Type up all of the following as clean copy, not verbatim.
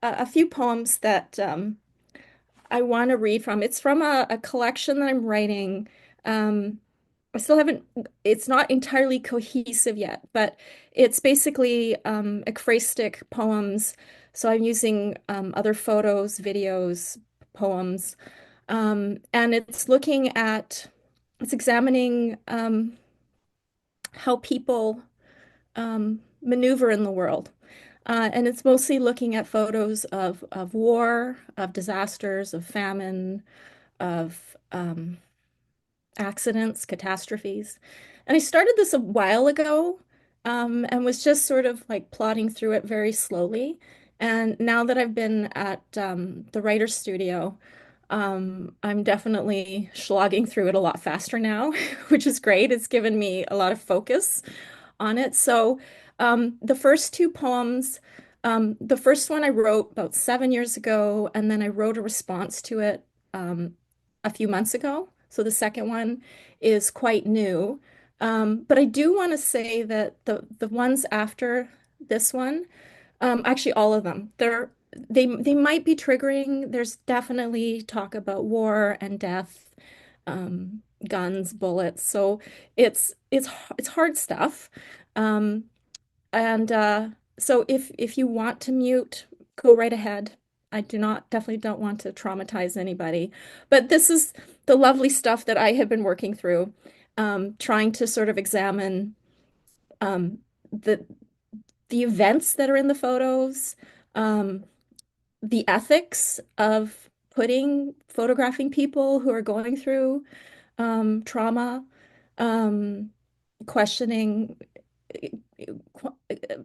a few poems that I want to read from. It's from a collection that I'm writing. Um, I still haven't, it's not entirely cohesive yet, but it's basically ekphrastic poems. So I'm using other photos, videos, poems, and it's examining how people maneuver in the world. And it's mostly looking at photos of war, of disasters, of famine, of accidents, catastrophes. And I started this a while ago, and was just sort of like plodding through it very slowly. And now that I've been at the writer's studio, I'm definitely slogging through it a lot faster now, which is great. It's given me a lot of focus on it. So the first two poems, the first one I wrote about 7 years ago, and then I wrote a response to it a few months ago. So the second one is quite new. But I do want to say that the ones after this one, actually all of them, they might be triggering. There's definitely talk about war and death, guns, bullets. So it's hard stuff. Um, and so if you want to mute, go right ahead. I definitely don't want to traumatize anybody. But this is the lovely stuff that I have been working through, trying to sort of examine um, the the events that are in the photos, um, the ethics of photographing people who are going through trauma, um, questioning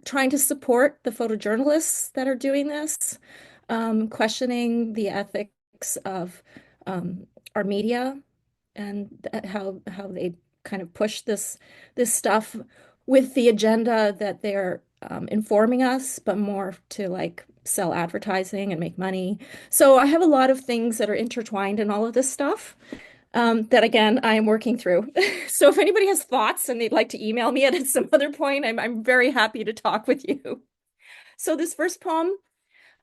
trying to support the photojournalists that are doing this, questioning the ethics of our media and how they kind of push this stuff with the agenda that they're informing us, but more to like sell advertising and make money. So I have a lot of things that are intertwined in all of this stuff that again, I am working through. So if anybody has thoughts and they'd like to email me at some other point, I'm very happy to talk with you. So this first poem,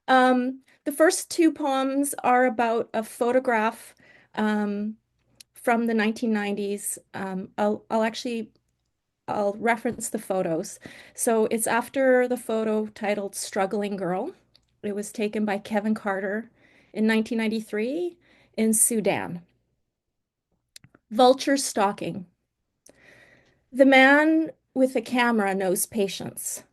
the first two poems are about a photograph from the 1990s. I'll reference the photos. So it's after the photo titled Struggling Girl. It was taken by Kevin Carter in 1993 in Sudan. Vulture stalking. The man with the camera knows patience,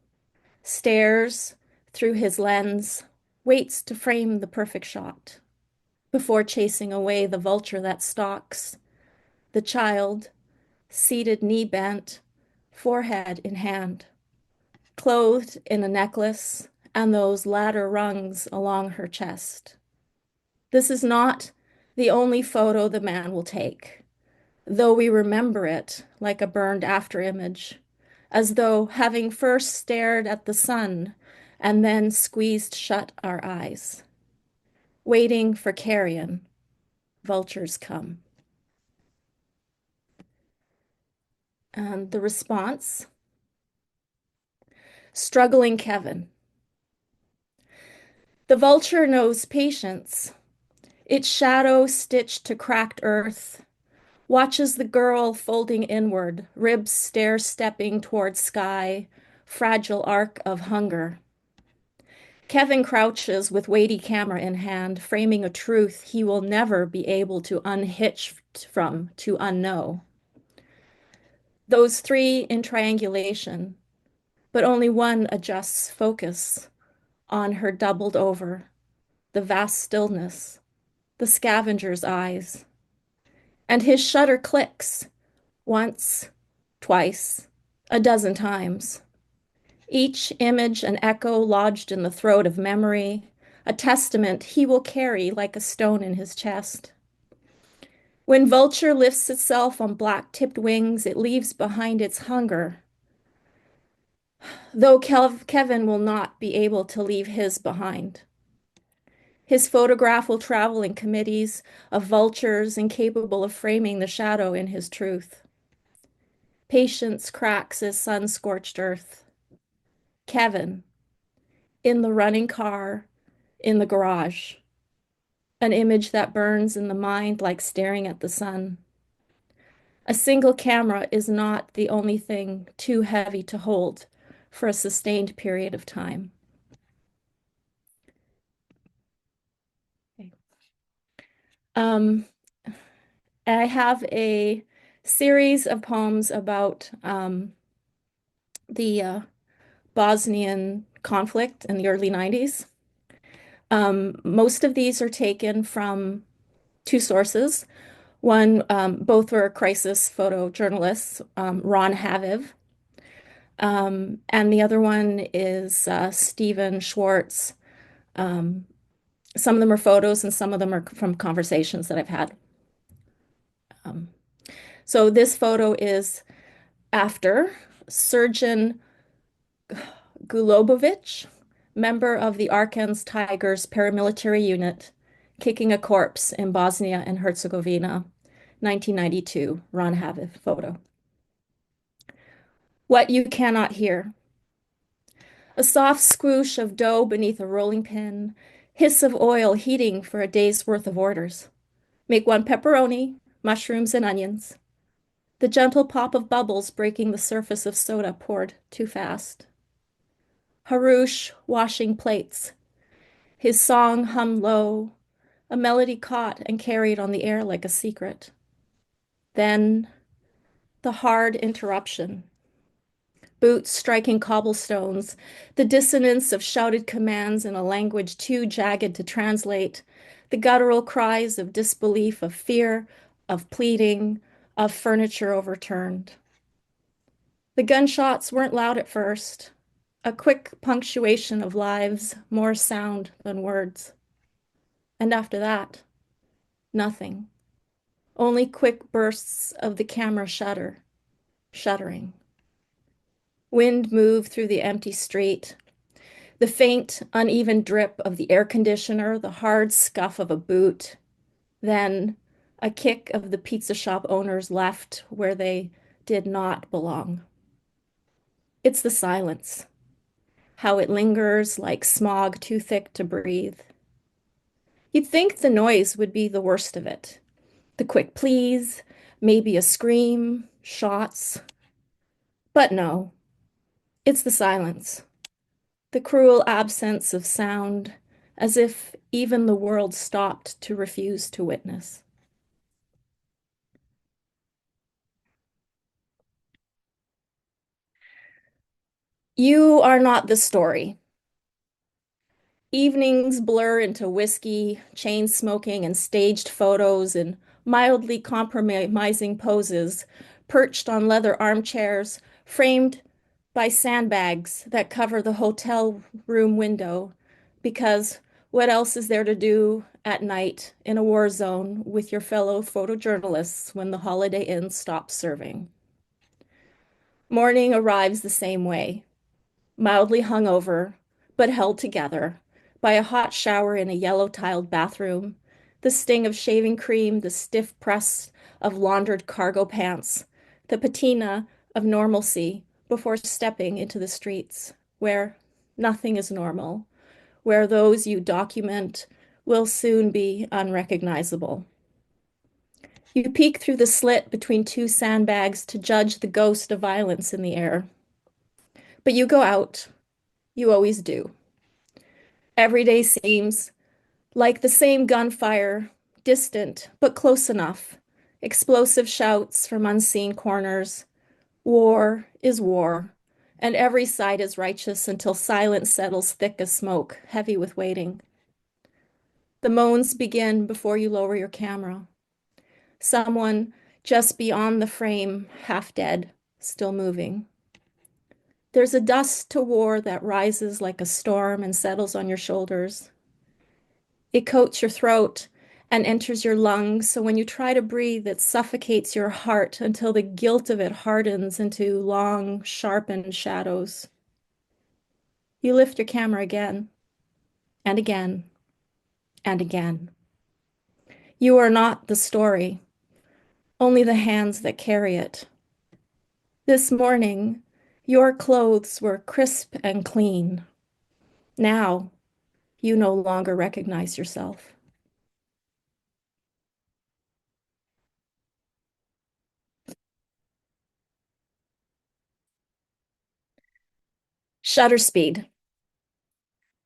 stares through his lens, waits to frame the perfect shot before chasing away the vulture that stalks. The child, seated knee bent, forehead in hand, clothed in a necklace and those ladder rungs along her chest. This is not the only photo the man will take, though we remember it like a burned after image, as though having first stared at the sun and then squeezed shut our eyes, waiting for carrion, vultures come. And the response, struggling Kevin. The vulture knows patience, its shadow stitched to cracked earth, watches the girl folding inward, ribs stair-stepping toward sky, fragile arc of hunger. Kevin crouches with weighty camera in hand, framing a truth he will never be able to unhitch from, to unknow. Those three in triangulation, but only one adjusts focus on her doubled over, the vast stillness, the scavenger's eyes. And his shutter clicks, once, twice, a dozen times. Each image an echo lodged in the throat of memory, a testament he will carry like a stone in his chest. When vulture lifts itself on black-tipped wings, it leaves behind its hunger, though Kevin will not be able to leave his behind. His photograph will travel in committees of vultures incapable of framing the shadow in his truth. Patience cracks as sun-scorched earth. Kevin, in the running car, in the garage, an image that burns in the mind like staring at the sun. A single camera is not the only thing too heavy to hold for a sustained period of time. Okay. Um, I have a series of poems about the Bosnian conflict in the early 90s. Most of these are taken from two sources. One, both were crisis photojournalists, Ron Haviv, and the other one is Stephen Schwartz. Um, some of them are photos and some of them are from conversations that I've had. Um, so this photo is after Surgeon Gulobovich, member of the Arkans Tigers paramilitary unit, kicking a corpse in Bosnia and Herzegovina, 1992, Ron Haviv photo. What you cannot hear. A soft squoosh of dough beneath a rolling pin, hiss of oil heating for a day's worth of orders. Make one pepperoni, mushrooms, and onions. The gentle pop of bubbles breaking the surface of soda poured too fast. Harouche washing plates. His song hummed low, a melody caught and carried on the air like a secret. Then the hard interruption. Boots striking cobblestones, the dissonance of shouted commands in a language too jagged to translate, the guttural cries of disbelief, of fear, of pleading, of furniture overturned. The gunshots weren't loud at first, a quick punctuation of lives, more sound than words. And after that, nothing. Only quick bursts of the camera shuttering. Wind moved through the empty street. The faint, uneven drip of the air conditioner, the hard scuff of a boot. Then a kick of the pizza shop owners left where they did not belong. It's the silence, how it lingers like smog too thick to breathe. You'd think the noise would be the worst of it. The quick pleas, maybe a scream, shots. But no, it's the silence, the cruel absence of sound, as if even the world stopped to refuse to witness. You are not the story. Evenings blur into whiskey, chain smoking, and staged photos in mildly compromising poses, perched on leather armchairs, framed by sandbags that cover the hotel room window. Because what else is there to do at night in a war zone with your fellow photojournalists when the Holiday Inn stops serving? Morning arrives the same way, mildly hungover, but held together by a hot shower in a yellow-tiled bathroom, the sting of shaving cream, the stiff press of laundered cargo pants, the patina of normalcy before stepping into the streets, where nothing is normal, where those you document will soon be unrecognizable. You peek through the slit between two sandbags to judge the ghost of violence in the air. But you go out. You always do. Every day seems like the same gunfire, distant but close enough. Explosive shouts from unseen corners. War is war, and every side is righteous until silence settles thick as smoke, heavy with waiting. The moans begin before you lower your camera. Someone just beyond the frame, half dead, still moving. There's a dust to war that rises like a storm and settles on your shoulders. It coats your throat and enters your lungs, so when you try to breathe, it suffocates your heart until the guilt of it hardens into long, sharpened shadows. You lift your camera again, and again, and again. You are not the story, only the hands that carry it. This morning, your clothes were crisp and clean. Now you no longer recognize yourself. Shutter speed.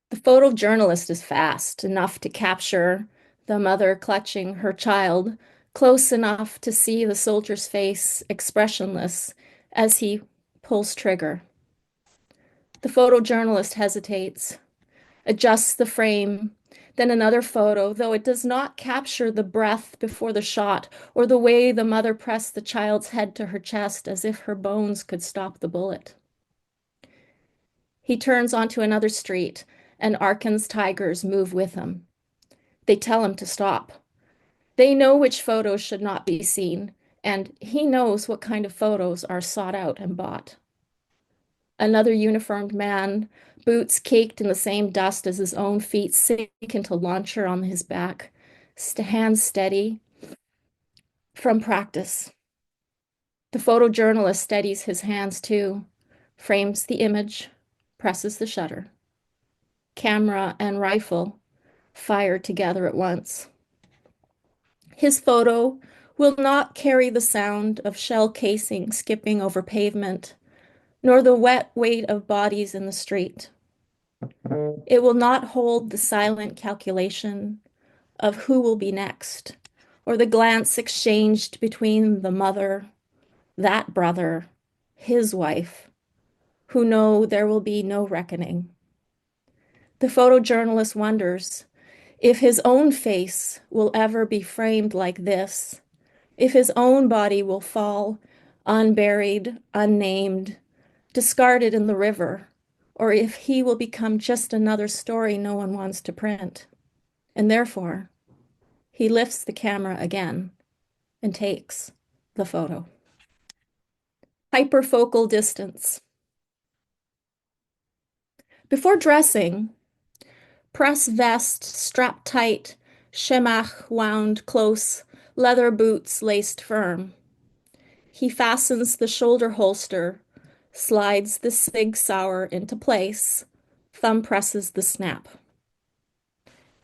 The photojournalist is fast enough to capture the mother clutching her child, close enough to see the soldier's face expressionless as he pulls trigger. The photojournalist hesitates, adjusts the frame, then another photo, though it does not capture the breath before the shot or the way the mother pressed the child's head to her chest as if her bones could stop the bullet. He turns onto another street, and Arkin's tigers move with him. They tell him to stop. They know which photos should not be seen, and he knows what kind of photos are sought out and bought. Another uniformed man, boots caked in the same dust as his own feet, sink into launcher on his back, hands steady from practice. The photojournalist steadies his hands too, frames the image, presses the shutter. Camera and rifle fire together at once. His photo will not carry the sound of shell casing skipping over pavement, nor the wet weight of bodies in the street. It will not hold the silent calculation of who will be next, or the glance exchanged between the mother, that brother, his wife, who know there will be no reckoning. The photojournalist wonders if his own face will ever be framed like this, if his own body will fall unburied, unnamed, discarded in the river, or if he will become just another story no one wants to print. And therefore, he lifts the camera again and takes the photo. Hyperfocal distance. Before dressing, press vest strapped tight, shemach wound close, leather boots laced firm. He fastens the shoulder holster, slides the Sig Sauer into place, thumb presses the snap.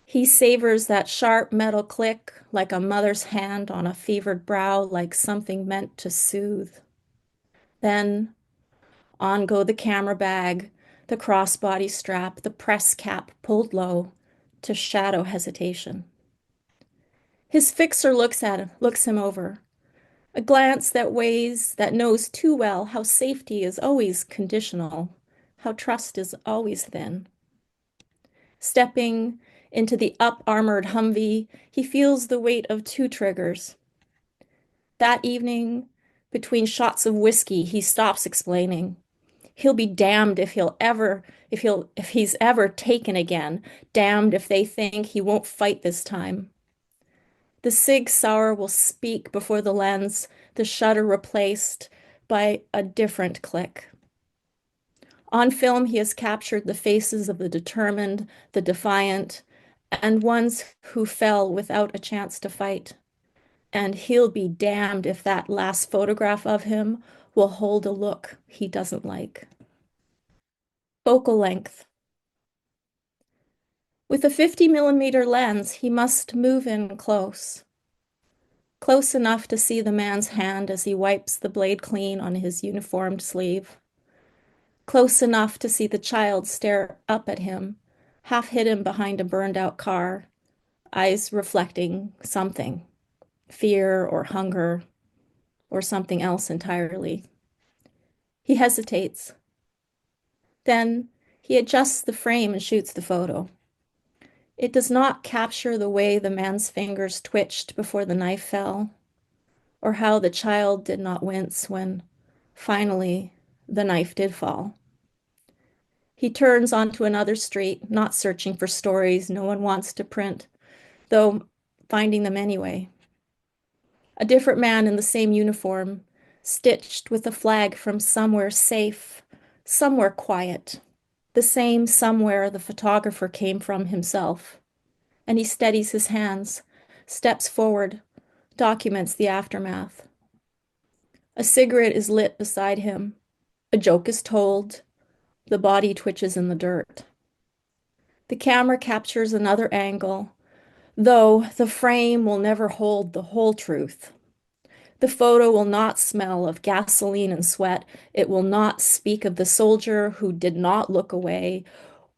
He savors that sharp metal click like a mother's hand on a fevered brow, like something meant to soothe. Then on go the camera bag, the crossbody strap, the press cap pulled low to shadow hesitation. His fixer looks him over, a glance that weighs, that knows too well how safety is always conditional, how trust is always thin. Stepping into the up-armored Humvee, he feels the weight of two triggers. That evening, between shots of whiskey, he stops explaining. He'll be damned if he's ever taken again, damned if they think he won't fight this time. The Sig Sauer will speak before the lens, the shutter replaced by a different click. On film, he has captured the faces of the determined, the defiant, and ones who fell without a chance to fight. And he'll be damned if that last photograph of him will hold a look he doesn't like. Focal length. With a 50mm lens, he must move in close enough to see the man's hand as he wipes the blade clean on his uniformed sleeve, close enough to see the child stare up at him, half hidden behind a burned-out car, eyes reflecting something, fear or hunger, or something else entirely. He hesitates. Then he adjusts the frame and shoots the photo. It does not capture the way the man's fingers twitched before the knife fell, or how the child did not wince when, finally, the knife did fall. He turns onto another street, not searching for stories no one wants to print, though finding them anyway. A different man in the same uniform, stitched with a flag from somewhere safe, somewhere quiet, the same somewhere the photographer came from himself. And he steadies his hands, steps forward, documents the aftermath. A cigarette is lit beside him. A joke is told. The body twitches in the dirt. The camera captures another angle, though the frame will never hold the whole truth. The photo will not smell of gasoline and sweat. It will not speak of the soldier who did not look away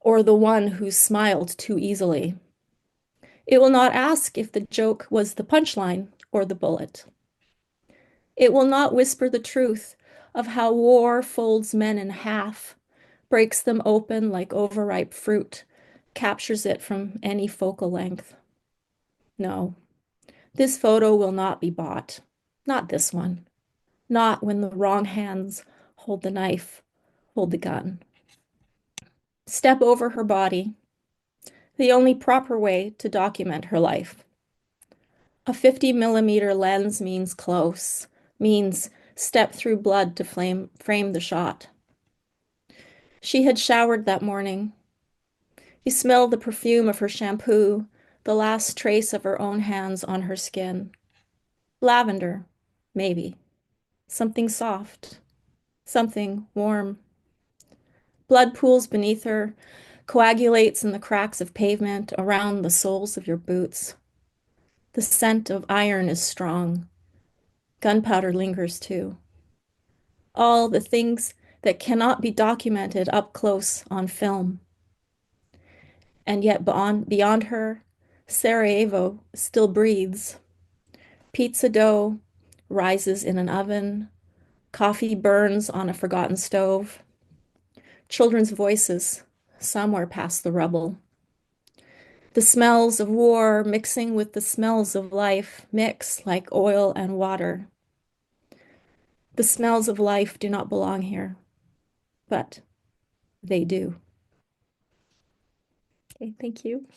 or the one who smiled too easily. It will not ask if the joke was the punchline or the bullet. It will not whisper the truth of how war folds men in half, breaks them open like overripe fruit, captures it from any focal length. No, this photo will not be bought. Not this one. Not when the wrong hands hold the knife, hold the gun. Step over her body, the only proper way to document her life. A 50 millimeter lens means close, means step through blood to frame the shot. She had showered that morning. You smelled the perfume of her shampoo, the last trace of her own hands on her skin. Lavender, maybe. Something soft, something warm. Blood pools beneath her, coagulates in the cracks of pavement around the soles of your boots. The scent of iron is strong. Gunpowder lingers too. All the things that cannot be documented up close on film. And yet beyond her, Sarajevo still breathes. Pizza dough rises in an oven. Coffee burns on a forgotten stove. Children's voices somewhere past the rubble. The smells of war mixing with the smells of life mix like oil and water. The smells of life do not belong here, but they do. Okay, thank you.